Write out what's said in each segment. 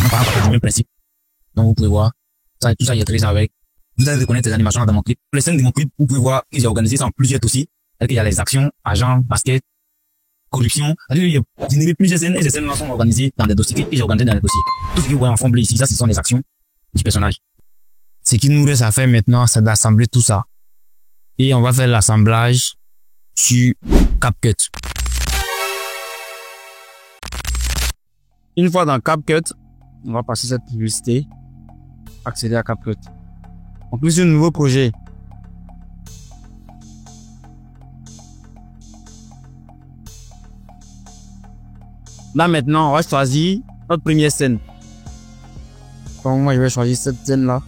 On parle du même principe. Donc, vous pouvez voir, ça, tout ça, il y a très avec. Vous allez reconnaître ces animations dans mon clip. Les scènes de mon clip, vous pouvez voir que j'ai organisé ça en plusieurs dossiers. C'est-à-dire qu'il y a les actions, agents, basket, corruption. C'est-à-dire qu'il y a plusieurs scènes et ces scènes-là sont organisées dans des dossiers que j'ai organisés dans les dossiers. Tout ce que vous voyez en fond bleu ici, ça, ce sont les actions du personnage. Ce qui nous reste à faire maintenant, c'est d'assembler tout ça. Et on va faire l'assemblage sur CapCut. Une fois dans CapCut, on va passer cette publicité, accéder à CapCut. On clique sur un nouveau projet. Là maintenant, on va choisir notre première scène. Donc moi, je vais choisir cette scène-là.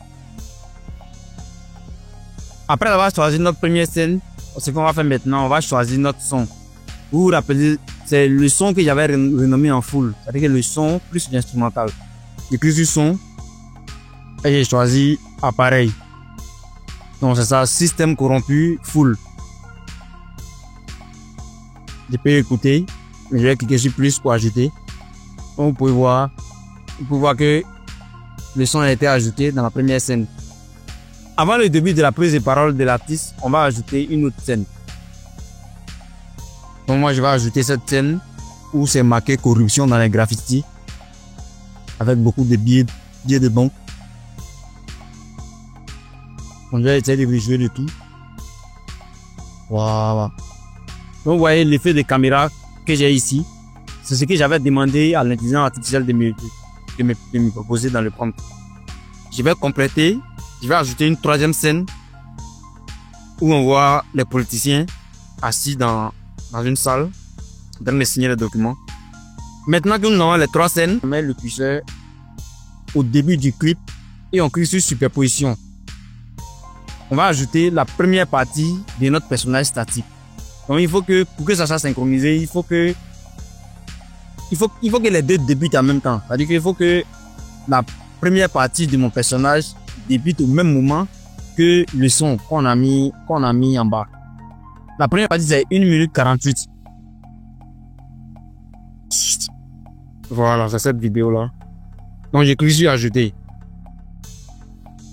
Après avoir choisi notre première scène, ce qu'on va faire maintenant, on va choisir notre son. Vous vous rappelez, c'est le son que j'avais renommé en full. C'est-à-dire que le son plus l'instrumental. J'ai cliqué sur son et j'ai choisi appareil. Donc c'est ça, système corrompu full. Je peux écouter, mais je vais cliquer sur plus pour ajouter. Donc vous pouvez voir que le son a été ajouté dans la première scène. Avant le début de la prise de parole de l'artiste, on va ajouter une autre scène. Donc moi je vais ajouter cette scène où c'est marqué corruption dans les graffitis avec beaucoup de billets de banque. Donc je vais essayer de jouer de tout. Voilà. Donc vous voyez l'effet de caméra que j'ai ici. C'est ce que j'avais demandé à l'intelligence artificielle de me proposer dans le prompt. Je vais compléter. Je vais ajouter une troisième scène où on voit les politiciens assis dans une salle en train de signer les documents. Maintenant que nous avons les trois scènes, on met le curseur au début du clip et on clique sur superposition. On va ajouter la première partie de notre personnage statique. Donc il faut que, pour que ça soit synchronisé, il faut que les deux débutent en même temps. C'est-à-dire qu'il faut que la première partie de mon personnage débute au même moment que le son qu'on a mis en bas. La première partie c'est 1 minute 48. Voilà, c'est cette vidéo là. Donc j'ai cliqué sur ajouter.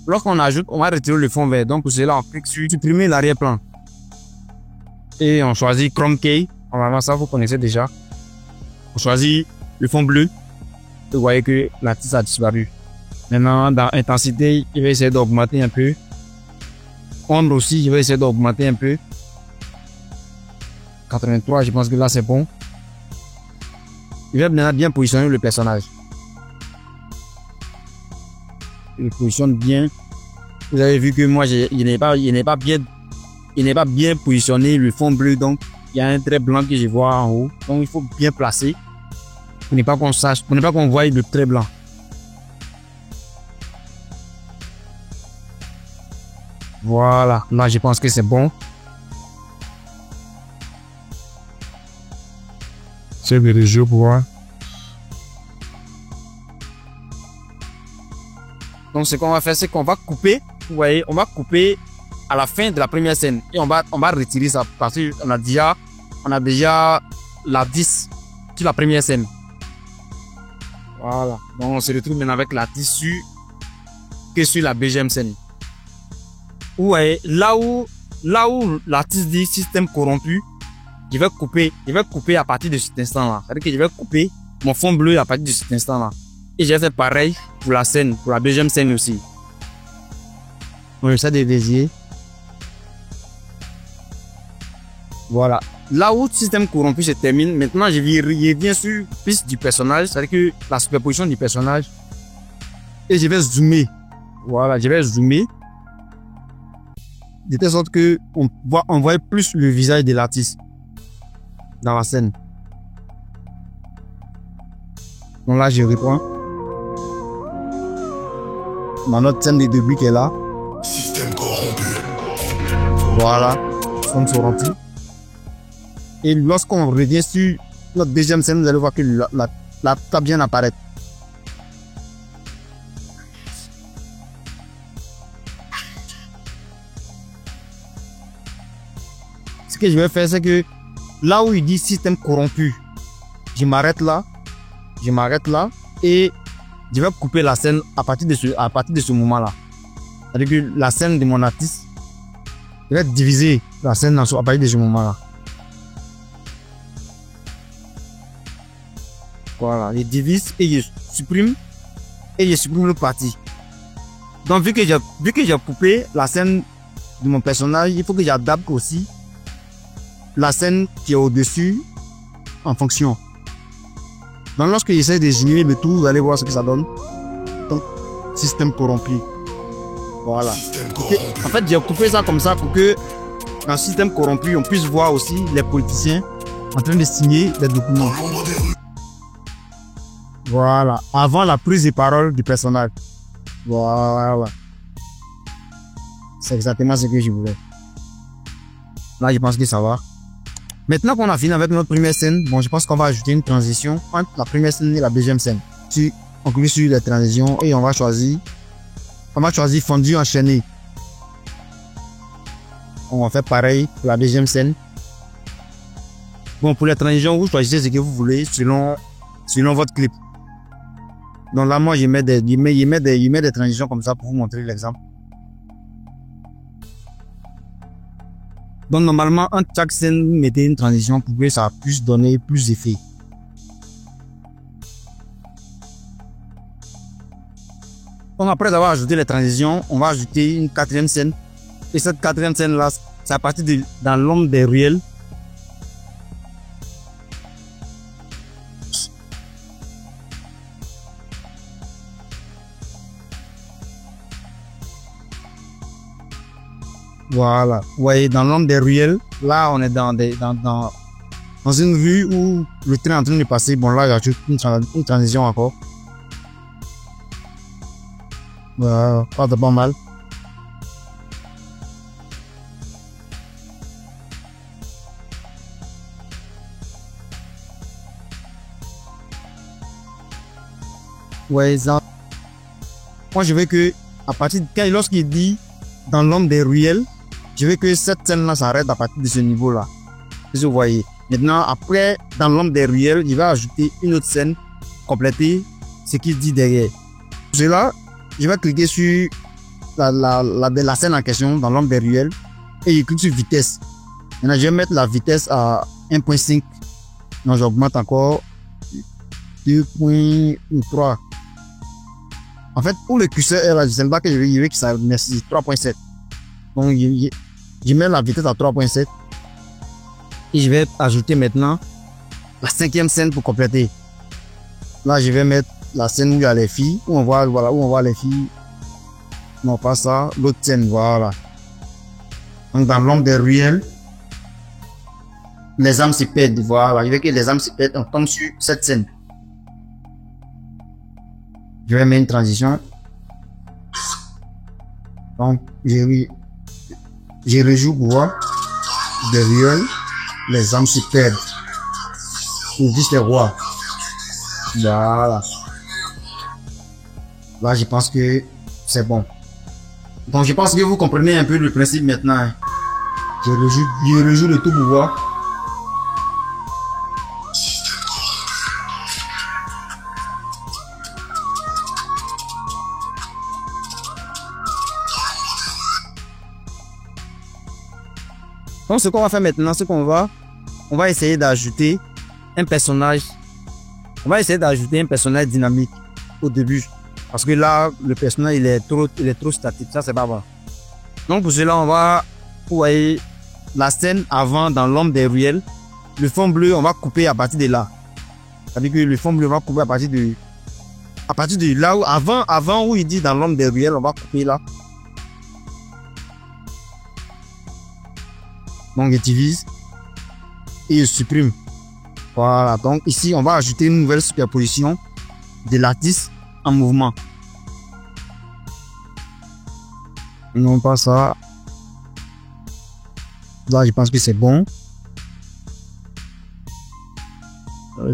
Lorsqu'on ajoute, on va retirer le fond vert. Donc pour cela, on clique sur supprimer l'arrière-plan. Et on choisit Chrome Key. Normalement ça vous connaissez déjà. On choisit le fond bleu. Vous voyez que l'artiste a disparu. Maintenant, dans intensité, je vais essayer d'augmenter un peu. Ombre aussi, je vais essayer d'augmenter un peu. 83, je pense que là c'est bon. Je vais maintenant bien positionner le personnage. Je le positionne bien. Vous avez vu que moi, il n'est pas bien positionné le fond bleu, donc il y a un trait blanc que je vois en haut. Donc il faut bien placer. Pour ne pas qu'on voie le trait blanc. Voilà, là je pense que c'est bon. C'est le jeu pour voir. Donc ce qu'on va faire, c'est qu'on va couper. Vous voyez, on va couper à la fin de la première scène et on va retirer ça parce qu'on a déjà la 10 sur la première scène. Voilà. Donc on se retrouve maintenant avec la 10 sur la deuxième scène. Vous voyez, là où l'artiste dit système corrompu, je vais couper à partir de cet instant-là. C'est-à-dire que je vais couper mon fond bleu à partir de cet instant-là. Et je vais faire pareil pour la scène, pour la deuxième scène aussi. On essaie de dévier. Voilà. Là où le système corrompu se termine, maintenant je reviens sur piste du personnage, c'est-à-dire que la superposition du personnage. Et je vais zoomer. Voilà, je vais zoomer. De telle sorte que on voit plus le visage de l'artiste dans la scène. Donc là, je reprends. Dans notre scène de début qui est là. Système corrompu. Voilà. Son corrompu. Et lorsqu'on revient sur notre deuxième scène, vous allez voir que la table vient apparaître. Ce que je vais faire, c'est que là où il dit système corrompu, je m'arrête là et je vais couper la scène à partir de ce moment-là. C'est-à-dire que la scène de mon artiste, je vais diviser la scène à partir de ce moment-là. Voilà, je divise et je supprime le parti. Donc vu que j'ai coupé la scène de mon personnage, il faut que j'adapte aussi la scène qui est au-dessus en fonction. Donc lorsque j'essaie de générer le tout, vous allez voir ce que ça donne. Donc, système corrompu. Voilà. En fait, j'ai coupé ça comme ça pour que dans le système corrompu, on puisse voir aussi les politiciens en train de signer les documents. Voilà. Avant la prise de parole du personnage. Voilà. C'est exactement ce que je voulais. Là, je pense que ça va. Maintenant qu'on a fini avec notre première scène, bon, je pense qu'on va ajouter une transition entre la première scène et la deuxième scène. On clique sur les transitions et on va choisir fondu enchaîné. On va faire pareil pour la deuxième scène. Bon, pour les transitions, vous choisissez ce que vous voulez selon votre clip. Donc là, moi, je mets des transitions comme ça pour vous montrer l'exemple. Donc normalement, entre chaque scène, vous mettez une transition pour que ça puisse donner plus d'effet. Donc après avoir ajouté les transitions, on va ajouter une quatrième scène. Et cette quatrième scène là, c'est à partir de dans l'ombre des ruelles. Voilà. Vous voyez, dans l'ombre des ruelles, là, on est dans une rue où le train est en train de passer. Bon, là, j'ajoute une transition encore. Voilà, pas mal. Ouais, ça. Moi, je veux que, à partir de lorsqu'il dit dans l'ombre des ruelles, je veux que cette scène-là s'arrête à partir de ce niveau-là. Vous voyez. Maintenant, après, dans l'ombre des ruelles, il va ajouter une autre scène, compléter ce qu'il dit derrière. Pour cela, je vais cliquer sur la scène en question, dans l'ombre des ruelles, et je clique sur vitesse. Maintenant, je vais mettre la vitesse à 1.5. Donc, j'augmente encore 2.3. En fait, pour le curseur est là, je sais pas que je veux que ça nécessite 3.7. Donc, je mets la vitesse à 3.7. Et je vais ajouter maintenant la cinquième scène pour compléter. Là, je vais mettre la scène où il y a les filles, où on voit les filles. Non, pas ça, l'autre scène, voilà. Donc, dans l'ombre des ruelles, les âmes se perdent, voilà. Je veux que les âmes se perdent, on tombe sur cette scène. Je vais mettre une transition. Donc, je rejoue pour voir des ruelles, les âmes se perdent. Pour juste les rois. Voilà. Là, je pense que c'est bon. Donc, je pense que vous comprenez un peu le principe maintenant. Je rejoue le tout pour voir. Donc, ce qu'on va faire maintenant, c'est qu'on va essayer d'ajouter un personnage. On va essayer d'ajouter un personnage dynamique au début. Parce que là, le personnage, il est trop statique. Ça, c'est pas bon. Donc, pour cela, vous voyez la scène avant dans l'ombre des ruelles. Le fond bleu, on va couper à partir de là. C'est-à-dire que le fond bleu, on va couper à partir de là où, avant où il dit dans l'ombre des ruelles, on va couper là. Donc, je divise et je supprime. Voilà. Donc, ici, on va ajouter une nouvelle superposition de l'artiste en mouvement. Non, pas ça. Là, je pense que c'est bon.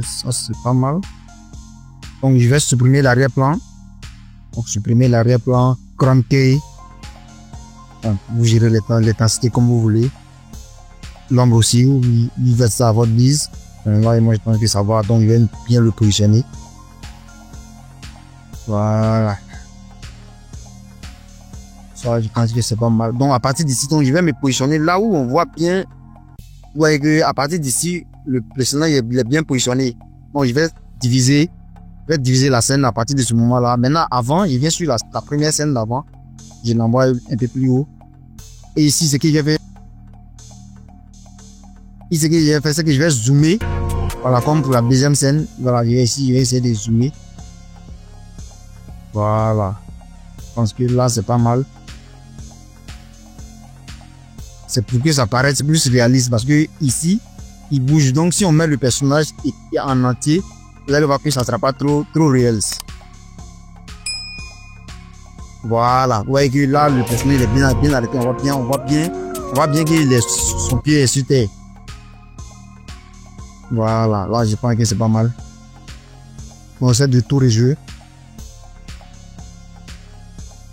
Ça, c'est pas mal. Donc, je vais supprimer l'arrière-plan. Donc, supprimer l'arrière-plan, cranker. Vous gérez l'intensité comme vous voulez. L'ombre aussi, vous faites ça à votre guise. Là, moi, je pense que ça va. Donc, je vais bien le positionner. Voilà. Ça, je pense que c'est pas mal. Donc, à partir d'ici, donc, je vais me positionner là où on voit bien. Vous voyez que, à partir d'ici, le personnage il est bien positionné. Donc, je vais diviser la scène à partir de ce moment-là. Maintenant, avant, il vient sur la première scène d'avant. Je l'envoie un peu plus haut. Et ici, ce que j'ai fait, c'est que je vais zoomer. Voilà, comme pour la deuxième scène. Voilà, je vais essayer de zoomer. Voilà. Je pense que là, c'est pas mal. C'est pour que ça paraisse plus réaliste parce que ici, il bouge. Donc, si on met le personnage en entier, vous allez voir que ça ne sera pas trop réel. Voilà. Vous voyez que là, le personnage est bien arrêté. On voit bien que son pied est sur terre. Voilà. Là, je pense que c'est pas mal. On essaie de tout rejouer.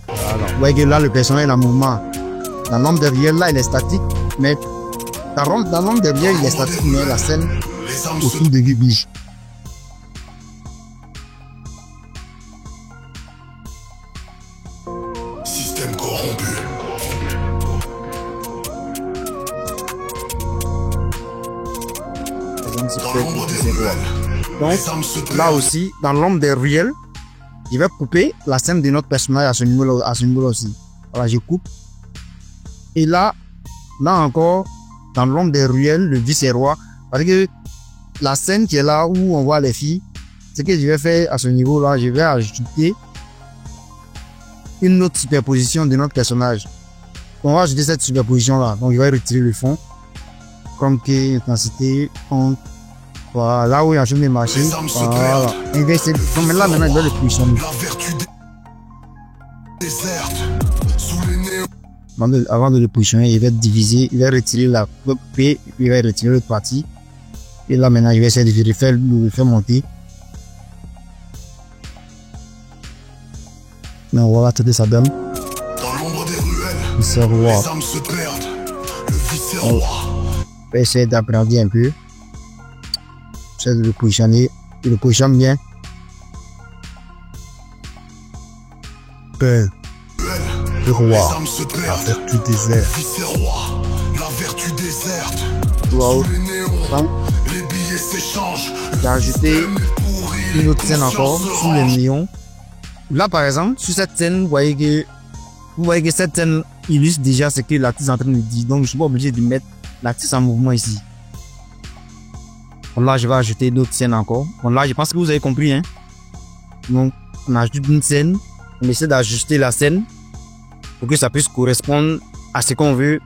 Voilà. Vous voyez que là, le personnage est en mouvement. Dans l'ombre derrière, là, il est statique, mais dans l'ombre derrière, il est statique, mais la scène autour de lui bouge. Système corrompu. Donc, là aussi, dans l'ombre derrière, je vais couper la scène de notre personnage à ce niveau-là aussi. Voilà, je coupe. Et là encore, dans l'ombre des ruelles, le vice-roi, parce que la scène qui est là où on voit les filles, ce que je vais faire à ce niveau-là, je vais ajouter une autre superposition de notre personnage. On va ajouter cette superposition-là. Donc, je vais retirer le fond. Comme que intensité, fond. Voilà, là où il y a un chemin de marché. Voilà. Donc, là, maintenant, je vais le positionner. La vertu déserte. Sous les néons. Avant de le positionner, il va diviser, il va retirer la P, il va retirer l'autre partie. Et là maintenant, il va essayer de le faire monter. Mais on va voir ce que ça donne. Dans l'ombre des ruelles, Vice-roi. les âmes se perdent. Le vice-roi. On va essayer d'appréhender un peu. J'essaie de le positionner. Il le positionne bien. Peur. Le roi, la vertu déserte. La vertu déserte. Wow. Sous les néons, les billets s'échangent. J'ai ajouté une autre scène encore sous les néons. Là, par exemple, sur cette scène, vous voyez que cette scène illustre déjà ce que l'artiste est en train de dire. Donc, je suis pas obligé de mettre l'artiste en mouvement ici. Bon, là, je vais ajouter d'autres scènes encore. Bon, là, je pense que vous avez compris, hein. Donc, on ajoute une scène. On essaie d'ajuster la scène pour que ça puisse correspondre à ce qu'on veut.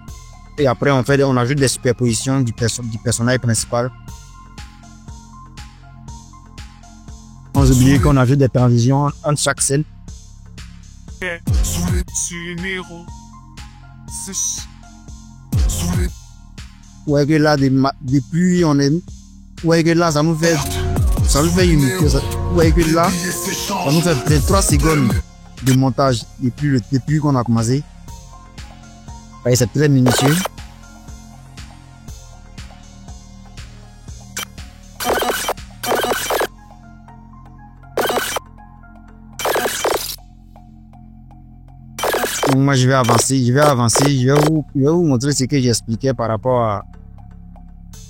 Et après, on ajoute des superpositions du personnage principal. On a oublié qu'on ajoute des transitions entre chaque scène. Sous les Ouais, que là, depuis, on est. Ouais, que là, ça nous fait une. Ouais, que là, ça nous fait peut-être 3 secondes de montage depuis qu'on a commencé. Ouais, c'est très minutieux. Donc moi je vais avancer, je vais vous montrer ce que j'expliquais par rapport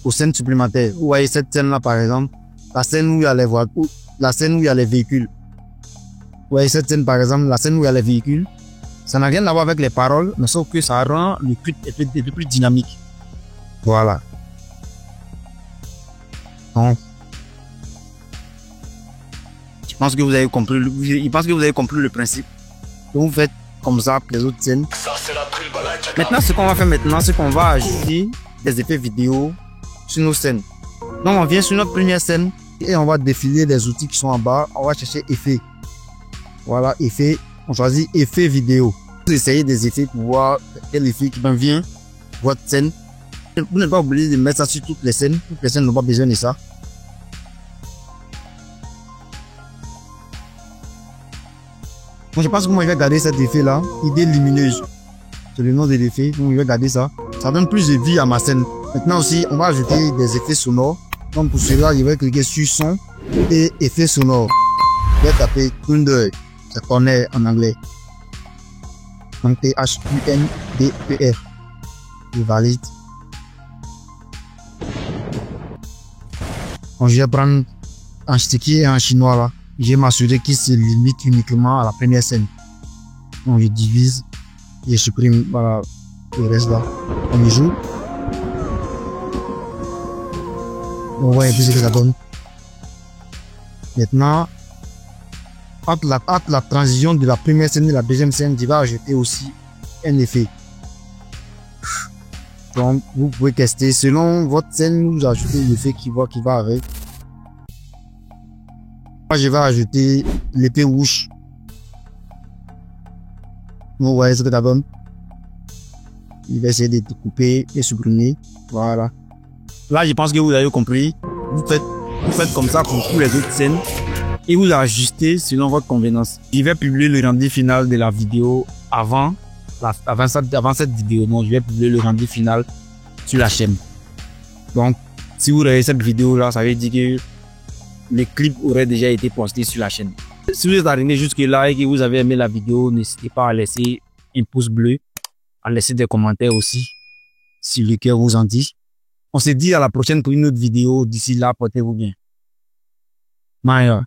aux scènes supplémentaires. Vous voyez cette scène là par exemple, la scène où il y a les voitures, la scène où il y a les véhicules. Vous voyez cette scène par exemple, la scène où il y a les véhicules. Ça n'a rien à voir avec les paroles, mais sauf que ça rend le truc un peu plus dynamique. Voilà. Donc, je pense que vous avez compris le principe. Donc vous faites comme ça pour les autres scènes. Maintenant, ce qu'on va faire maintenant, c'est qu'on va ajouter des effets vidéo sur nos scènes. Donc on vient sur notre première scène et on va défiler les outils qui sont en bas. On va chercher effet. Voilà, effet. On choisit effet vidéo. Vous essayez des effets pour voir quel effet qui vient votre scène. Vous n'êtes pas obligé de mettre ça sur toutes les scènes. Toutes les scènes n'ont pas besoin de ça. Donc, je pense que moi je vais garder cet effet là, idée lumineuse. C'est le nom de l'effet, donc je vais garder ça. Ça donne plus de vie à ma scène. Maintenant aussi, on va ajouter des effets sonores. Donc pour cela, je vais cliquer sur son et effet sonore. Je vais taper Thunder. C'est corner en anglais. Donc T-H-U-N-D-E-R. Je valide. Donc, je vais prendre en sticky et en chinois là. Je vais m'assurer qu'il se limite uniquement à la première scène. Donc je divise. Je supprime voilà, le reste là. On y joue. On voit un peu ce que ça donne. Maintenant, entre la transition de la première scène et la deuxième scène, je vais ajouter aussi un effet. Donc, vous pouvez tester selon votre scène, vous ajoutez l'effet qui va avec. Moi, je vais ajouter l'épée rouge. Vous voyez ce que ça donne. Je vais essayer de couper et supprimer. Voilà. Là, je pense que vous avez compris. Vous faites comme ça pour toutes les autres scènes et vous ajustez selon votre convenance. Je vais publier le rendu final de la vidéo avant cette vidéo. Donc, je vais publier le rendu final sur la chaîne. Donc, si vous regardez cette vidéo là, ça veut dire que les clips auraient déjà été postés sur la chaîne. Si vous êtes arrivé jusque là et que vous avez aimé la vidéo, n'hésitez pas à laisser un pouce bleu, à laisser des commentaires aussi, si le cœur vous en dit. On se dit à la prochaine pour une autre vidéo. D'ici là, portez-vous bien. Maya.